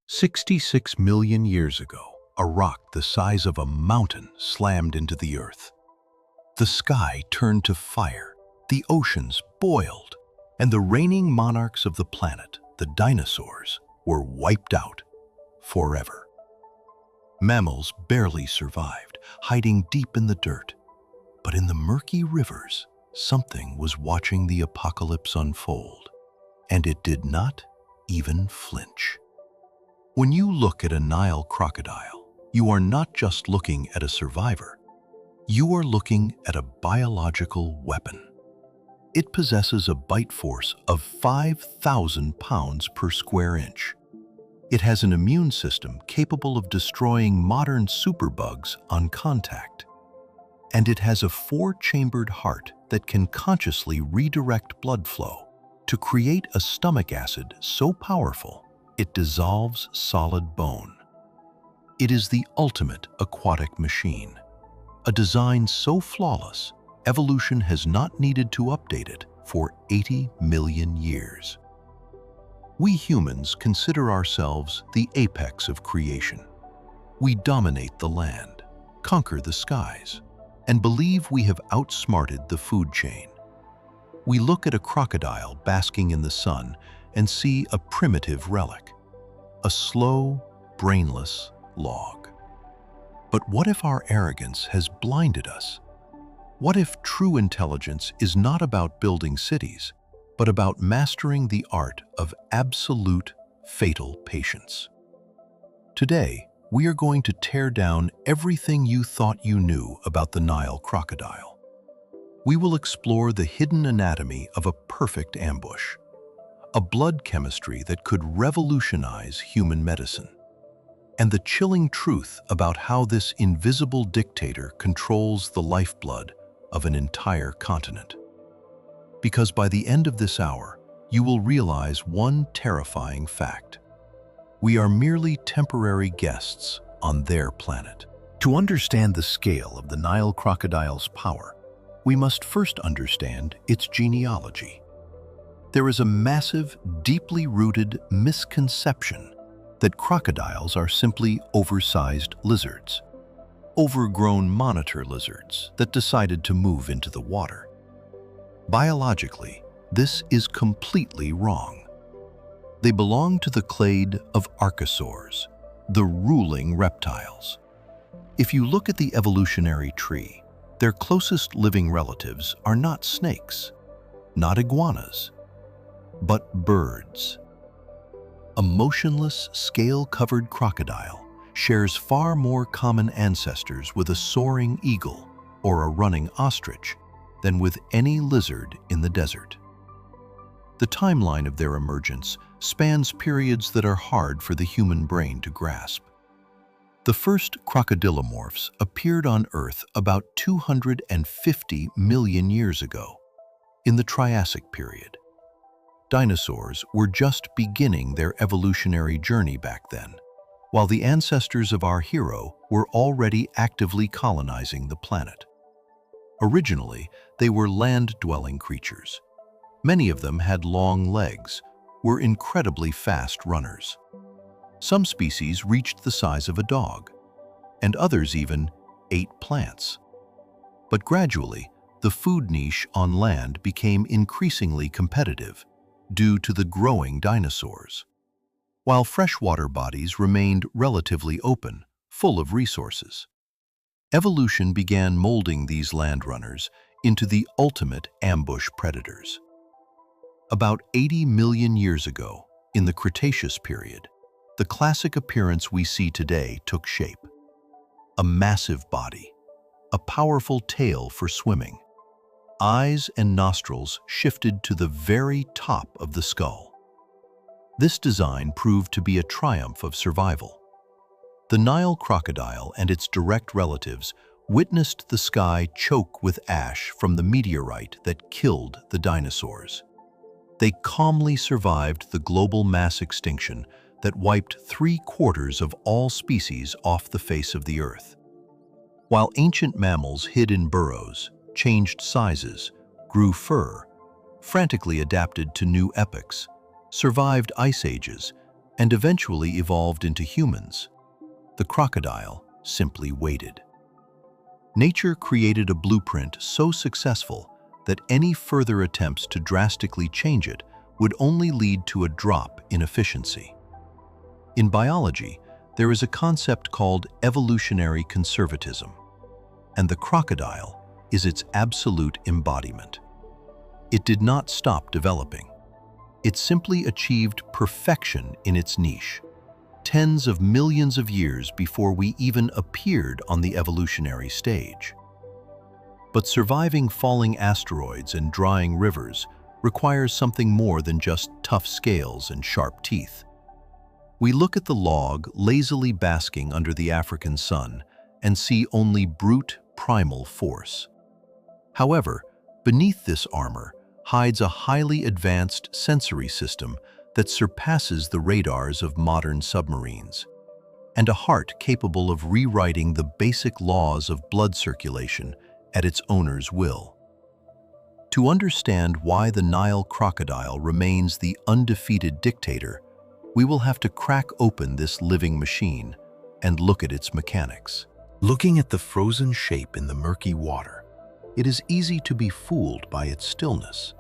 66 million years ago, a rock the size of a mountain slammed into the earth. The sky turned to fire, the oceans boiled, and the reigning monarchs of the planet, the dinosaurs, were wiped out forever. Mammals barely survived, hiding deep in the dirt. But in the murky rivers, something was watching the apocalypse unfold, and it did not even flinch. When you look at a Nile crocodile, you are not just looking at a survivor. You are looking at a biological weapon. It possesses a bite force of 5,000 pounds per square inch. It has an immune system capable of destroying modern superbugs on contact. And it has a 4-chambered heart that can consciously redirect blood flow to create a stomach acid so powerful it dissolves solid bone. It is the ultimate aquatic machine, a design so flawless, evolution has not needed to update it for 80 million years. We humans consider ourselves the apex of creation. We dominate the land, conquer the skies, and believe we have outsmarted the food chain. We look at a crocodile basking in the sun and see a primitive relic, a slow, brainless log. But what if our arrogance has blinded us? What if true intelligence is not about building cities, but about mastering the art of absolute, fatal patience? Today, we are going to tear down everything you thought you knew about the Nile crocodile. We will explore the hidden anatomy of a perfect ambush, a blood chemistry that could revolutionize human medicine, and the chilling truth about how this invisible dictator controls the lifeblood of an entire continent. Because by the end of this hour, you will realize one terrifying fact. We are merely temporary guests on their planet. To understand the scale of the Nile crocodile's power, we must first understand its genealogy. There is a massive, deeply rooted misconception that crocodiles are simply oversized lizards, overgrown monitor lizards that decided to move into the water. Biologically, this is completely wrong. They belong to the clade of archosaurs, the ruling reptiles. If you look at the evolutionary tree, their closest living relatives are not snakes, not iguanas, but birds. A motionless, scale-covered crocodile shares far more common ancestors with a soaring eagle or a running ostrich than with any lizard in the desert. The timeline of their emergence spans periods that are hard for the human brain to grasp. The first crocodilomorphs appeared on Earth about 250 million years ago, in the Triassic period. Dinosaurs were just beginning their evolutionary journey back then, while the ancestors of our hero were already actively colonizing the planet. Originally, they were land-dwelling creatures. Many of them had long legs, were incredibly fast runners. Some species reached the size of a dog, and others even ate plants. But gradually, the food niche on land became increasingly competitive due to the growing dinosaurs, while freshwater bodies remained relatively open, full of resources. Evolution began molding these landrunners into the ultimate ambush predators. About 80 million years ago, in the Cretaceous period, the classic appearance we see today took shape. A massive body, a powerful tail for swimming. Eyes and nostrils shifted to the very top of the skull. This design proved to be a triumph of survival. The Nile crocodile and its direct relatives witnessed the sky choke with ash from the meteorite that killed the dinosaurs. They calmly survived the global mass extinction that wiped 3/4 of all species off the face of the Earth. While ancient mammals hid in burrows, changed sizes, grew fur, frantically adapted to new epochs, survived ice ages, and eventually evolved into humans. The crocodile simply waited. Nature created a blueprint so successful that any further attempts to drastically change it would only lead to a drop in efficiency. In biology, there is a concept called evolutionary conservatism, and the crocodile is its absolute embodiment. It did not stop developing. It simply achieved perfection in its niche, tens of millions of years before we even appeared on the evolutionary stage. But surviving falling asteroids and drying rivers requires something more than just tough scales and sharp teeth. We look at the log lazily basking under the African sun and see only brute primal force. However, beneath this armor hides a highly advanced sensory system that surpasses the radars of modern submarines, and a heart capable of rewriting the basic laws of blood circulation at its owner's will. To understand why the Nile crocodile remains the undefeated dictator, we will have to crack open this living machine and look at its mechanics. Looking at the frozen shape in the murky water, it is easy to be fooled by its stillness.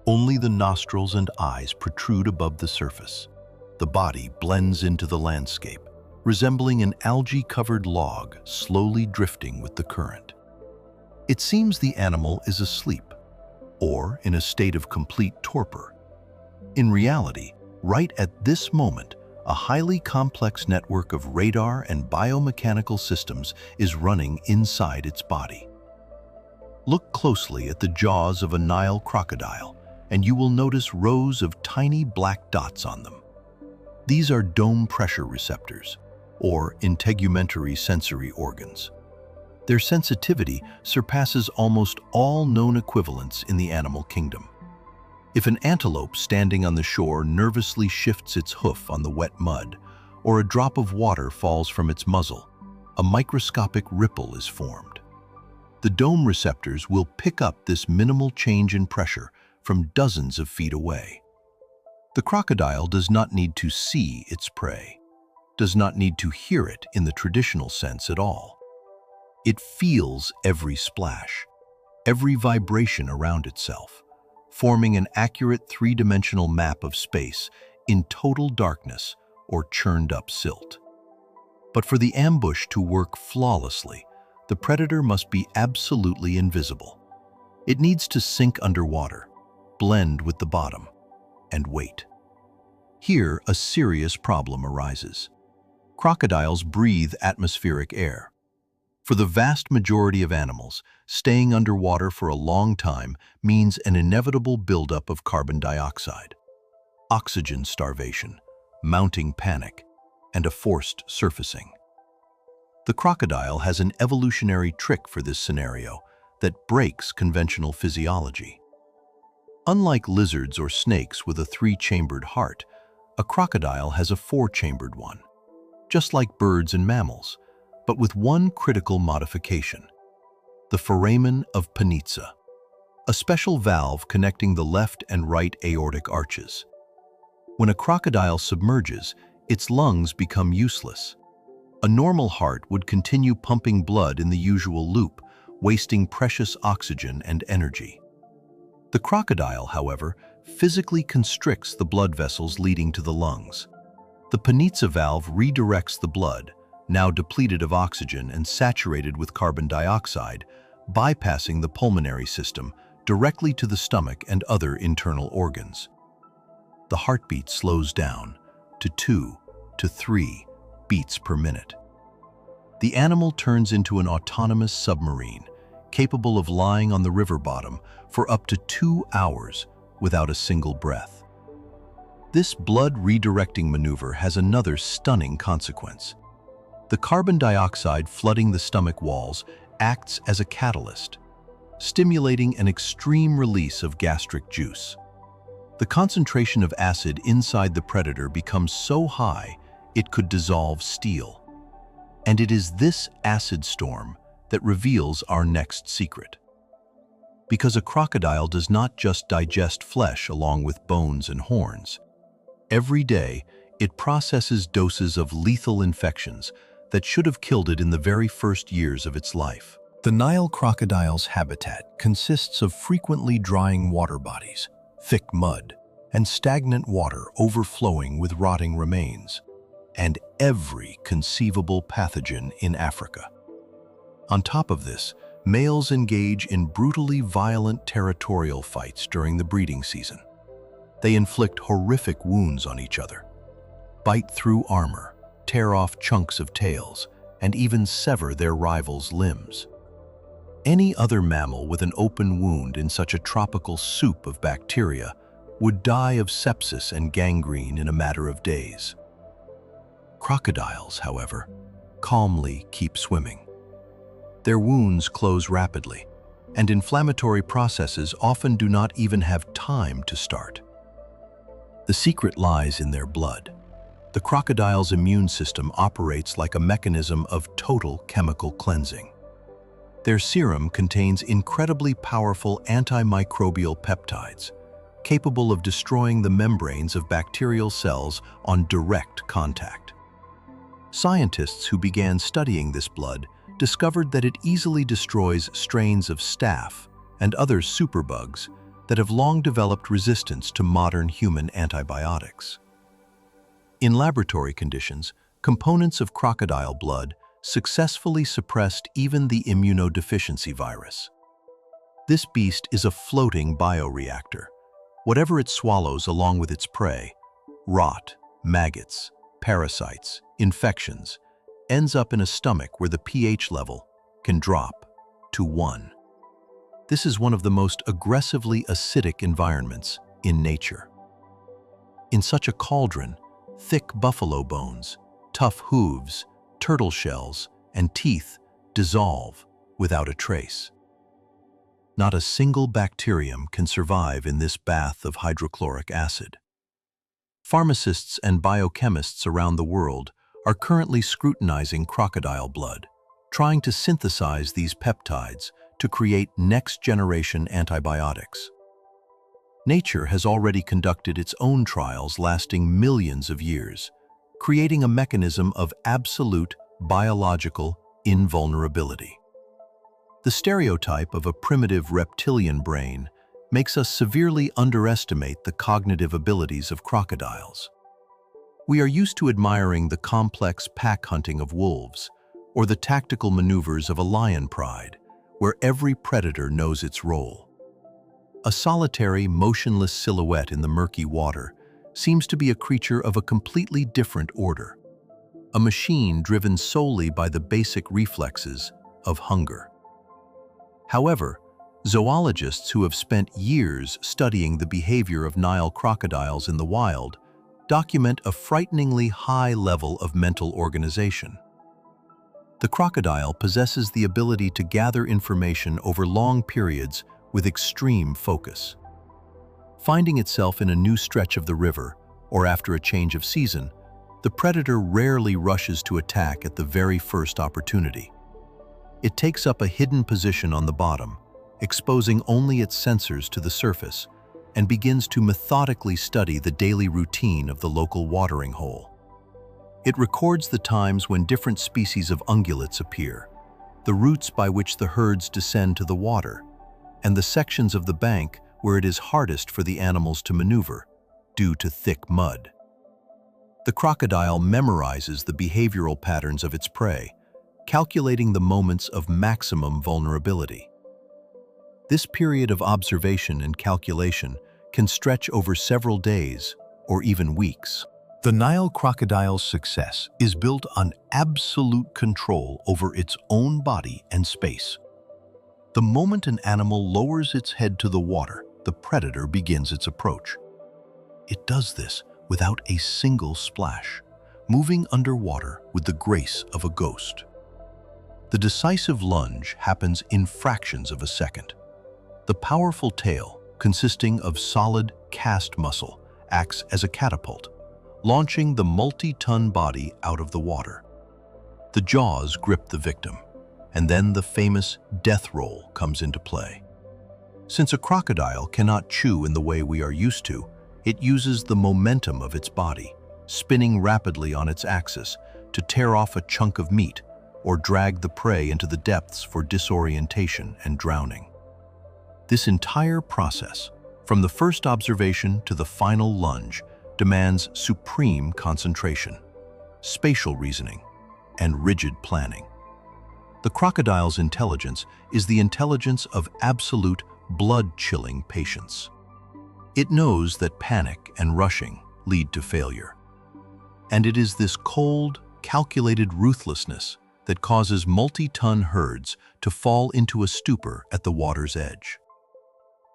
Only the nostrils and eyes protrude above the surface. The body blends into the landscape, resembling an algae-covered log slowly drifting with the current. It seems the animal is asleep, or in a state of complete torpor. In reality, right at this moment, a highly complex network of radar and biomechanical systems is running inside its body. Look closely at the jaws of a Nile crocodile, and you will notice rows of tiny black dots on them. These are dome pressure receptors, or integumentary sensory organs. Their sensitivity surpasses almost all known equivalents in the animal kingdom. If an antelope standing on the shore nervously shifts its hoof on the wet mud, or a drop of water falls from its muzzle, a microscopic ripple is formed. The dome receptors will pick up this minimal change in pressure from dozens of feet away. The crocodile does not need to see its prey, does not need to hear it in the traditional sense at all. It feels every splash, every vibration around itself, forming an accurate three-dimensional map of space in total darkness or churned-up silt. But for the ambush to work flawlessly, the predator must be absolutely invisible. It needs to sink underwater, blend with the bottom, and wait. Here, a serious problem arises. Crocodiles breathe atmospheric air. For the vast majority of animals, staying underwater for a long time means an inevitable buildup of carbon dioxide, oxygen starvation, mounting panic, and a forced surfacing. The crocodile has an evolutionary trick for this scenario that breaks conventional physiology. Unlike lizards or snakes with a three-chambered heart, a crocodile has a four-chambered one, just like birds and mammals, but with one critical modification: the foramen of Panizza, a special valve connecting the left and right aortic arches. When a crocodile submerges, its lungs become useless. A normal heart would continue pumping blood in the usual loop, wasting precious oxygen and energy. The crocodile, however, physically constricts the blood vessels leading to the lungs. The Panizza valve redirects the blood, now depleted of oxygen and saturated with carbon dioxide, bypassing the pulmonary system directly to the stomach and other internal organs. The heartbeat slows down to 2 to 3 beats per minute. The animal turns into an autonomous submarine, capable of lying on the river bottom for up to 2 hours without a single breath. This blood redirecting maneuver has another stunning consequence. The carbon dioxide flooding the stomach walls acts as a catalyst, stimulating an extreme release of gastric juice. The concentration of acid inside the predator becomes so high it could dissolve steel. And it is this acid storm that reveals our next secret. Because a crocodile does not just digest flesh along with bones and horns. Every day, It processes doses of lethal infections that should have killed it in the very first years of its life. The Nile crocodile's habitat consists of frequently drying water bodies, thick mud, and stagnant water overflowing with rotting remains, and every conceivable pathogen in Africa. On top of this, males engage in brutally violent territorial fights during the breeding season. They inflict horrific wounds on each other, bite through armor, tear off chunks of tails, and even sever their rivals' limbs. Any other mammal with an open wound in such a tropical soup of bacteria would die of sepsis and gangrene in a matter of days. Crocodiles, however, calmly keep swimming. Their wounds close rapidly, and inflammatory processes often do not even have time to start. The secret lies in their blood. The crocodile's immune system operates like a mechanism of total chemical cleansing. Their serum contains incredibly powerful antimicrobial peptides, capable of destroying the membranes of bacterial cells on direct contact. Scientists who began studying this blood discovered that it easily destroys strains of staph and other superbugs that have long developed resistance to modern human antibiotics. In laboratory conditions, components of crocodile blood successfully suppressed even the immunodeficiency virus. This beast is a floating bioreactor. Whatever it swallows along with its prey, rot, maggots, parasites, infections, ends up in a stomach where the pH level can drop to 1. This is one of the most aggressively acidic environments in nature. In such a cauldron, thick buffalo bones, tough hooves, turtle shells, and teeth dissolve without a trace. Not a single bacterium can survive in this bath of hydrochloric acid. Pharmacists and biochemists around the world are currently scrutinizing crocodile blood, trying to synthesize these peptides to create next-generation antibiotics. Nature has already conducted its own trials lasting millions of years, creating a mechanism of absolute biological invulnerability. The stereotype of a primitive reptilian brain makes us severely underestimate the cognitive abilities of crocodiles. We are used to admiring the complex pack hunting of wolves or the tactical maneuvers of a lion pride, where every predator knows its role. A solitary, motionless silhouette in the murky water seems to be a creature of a completely different order, a machine driven solely by the basic reflexes of hunger. However, zoologists who have spent years studying the behavior of Nile crocodiles in the wild document a frighteningly high level of mental organization. The crocodile possesses the ability to gather information over long periods with extreme focus. Finding itself in a new stretch of the river, or after a change of season, the predator rarely rushes to attack at the very first opportunity. It takes up a hidden position on the bottom, exposing only its sensors to the surface, and begins to methodically study the daily routine of the local watering hole. It records the times when different species of ungulates appear, the routes by which the herds descend to the water, and the sections of the bank where it is hardest for the animals to maneuver due to thick mud. The crocodile memorizes the behavioral patterns of its prey, calculating the moments of maximum vulnerability. This period of observation and calculation can stretch over several days or even weeks. The Nile crocodile's success is built on absolute control over its own body and space. The moment an animal lowers its head to the water, the predator begins its approach. It does this without a single splash, moving underwater with the grace of a ghost. The decisive lunge happens in fractions of a second. The powerful tail, consisting of solid cast muscle, acts as a catapult, launching the multi-ton body out of the water. The jaws grip the victim, and then the famous death roll comes into play. Since a crocodile cannot chew in the way we are used to, it uses the momentum of its body, spinning rapidly on its axis to tear off a chunk of meat or drag the prey into the depths for disorientation and drowning. This entire process, from the first observation to the final lunge, demands supreme concentration, spatial reasoning, and rigid planning. The crocodile's intelligence is the intelligence of absolute, blood-chilling patience. It knows that panic and rushing lead to failure. And it is this cold, calculated ruthlessness that causes multi-ton herds to fall into a stupor at the water's edge.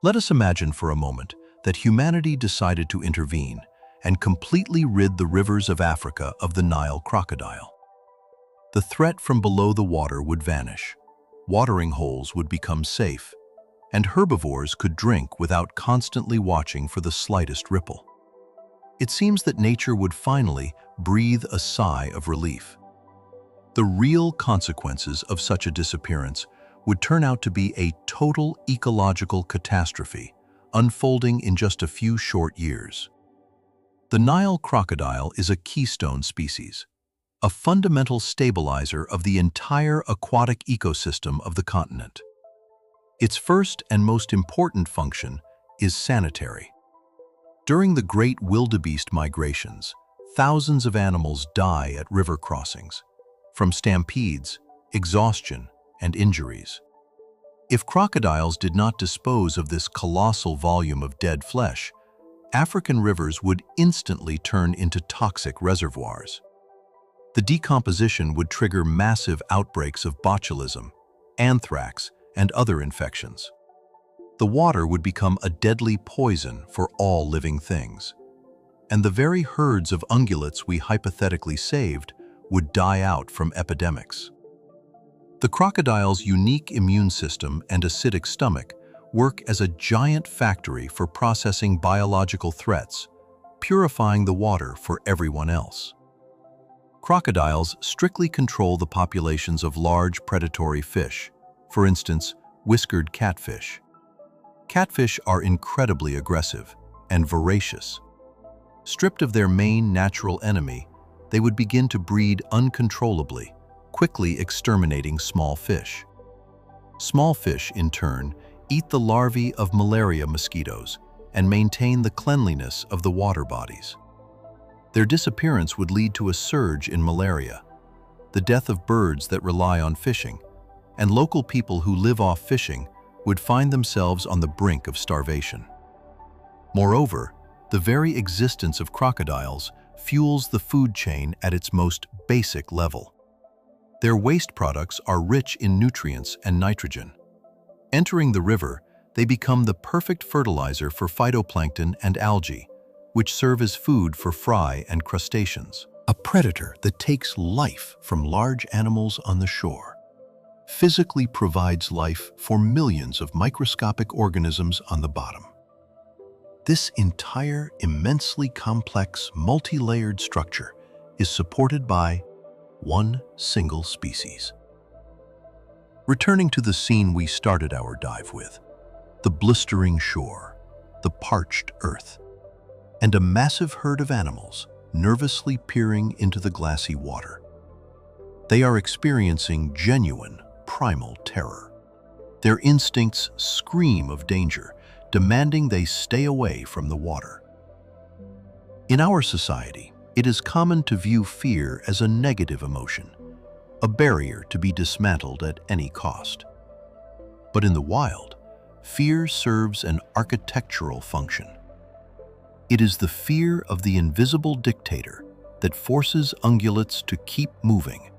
Let us imagine for a moment that humanity decided to intervene and completely rid the rivers of Africa of the Nile crocodile. The threat from below the water would vanish, watering holes would become safe, and herbivores could drink without constantly watching for the slightest ripple. It seems that nature would finally breathe a sigh of relief. The real consequences of such a disappearance would turn out to be a total ecological catastrophe, unfolding in just a few short years. The Nile crocodile is a keystone species, a fundamental stabilizer of the entire aquatic ecosystem of the continent. Its first and most important function is sanitary. During the great wildebeest migrations, thousands of animals die at river crossings, from stampedes, exhaustion, and injuries. If crocodiles did not dispose of this colossal volume of dead flesh, African rivers would instantly turn into toxic reservoirs. The decomposition would trigger massive outbreaks of botulism, anthrax, and other infections. The water would become a deadly poison for all living things. And the very herds of ungulates we hypothetically saved would die out from epidemics. The crocodile's unique immune system and acidic stomach work as a giant factory for processing biological threats, purifying the water for everyone else. Crocodiles strictly control the populations of large predatory fish, for instance, whiskered catfish. Catfish are incredibly aggressive and voracious. Stripped of their main natural enemy, they would begin to breed uncontrollably, quickly exterminating small fish. Small fish, in turn, eat the larvae of malaria mosquitoes and maintain the cleanliness of the water bodies. Their disappearance would lead to a surge in malaria, the death of birds that rely on fishing, and local people who live off fishing would find themselves on the brink of starvation. Moreover, the very existence of crocodiles fuels the food chain at its most basic level. Their waste products are rich in nutrients and nitrogen. Entering the river, they become the perfect fertilizer for phytoplankton and algae, which serve as food for fry and crustaceans. A predator that takes life from large animals on the shore physically provides life for millions of microscopic organisms on the bottom. This entire immensely complex, multi-layered structure is supported by one single species. Returning to the scene we started our dive with, the blistering shore, the parched earth, and a massive herd of animals nervously peering into the glassy water. They are experiencing genuine, primal terror. Their instincts scream of danger, demanding they stay away from the water. In our society, it is common to view fear as a negative emotion, a barrier to be dismantled at any cost. But in the wild, fear serves an architectural function. It is the fear of the invisible dictator that forces ungulates to keep moving,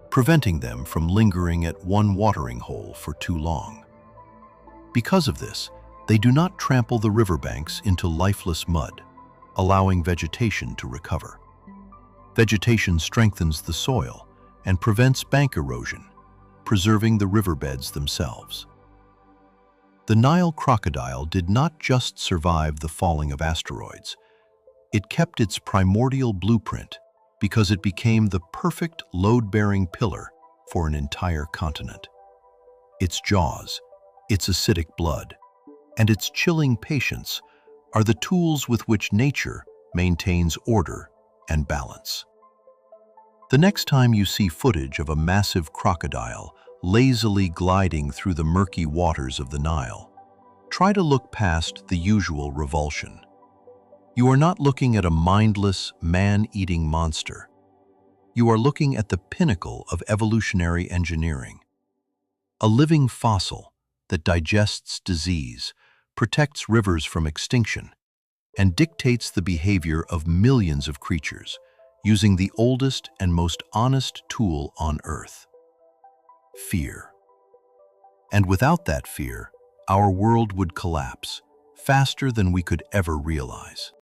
preventing them from lingering at one watering hole for too long. Because of this, they do not trample the riverbanks into lifeless mud, allowing vegetation to recover. Vegetation strengthens the soil and prevents bank erosion, preserving the riverbeds themselves. The Nile crocodile did not just survive the falling of asteroids. It kept its primordial blueprint because it became the perfect load-bearing pillar for an entire continent. Its jaws, its acidic blood, and its chilling patience are the tools with which nature maintains order and balance. The next time you see footage of a massive crocodile lazily gliding through the murky waters of the Nile, try to look past the usual revulsion. You are not looking at a mindless, man-eating monster. You are looking at the pinnacle of evolutionary engineering. A living fossil that digests disease, protects rivers from extinction, and dictates the behavior of millions of creatures, using the oldest and most honest tool on Earth: fear. And without that fear, our world would collapse faster than we could ever realize.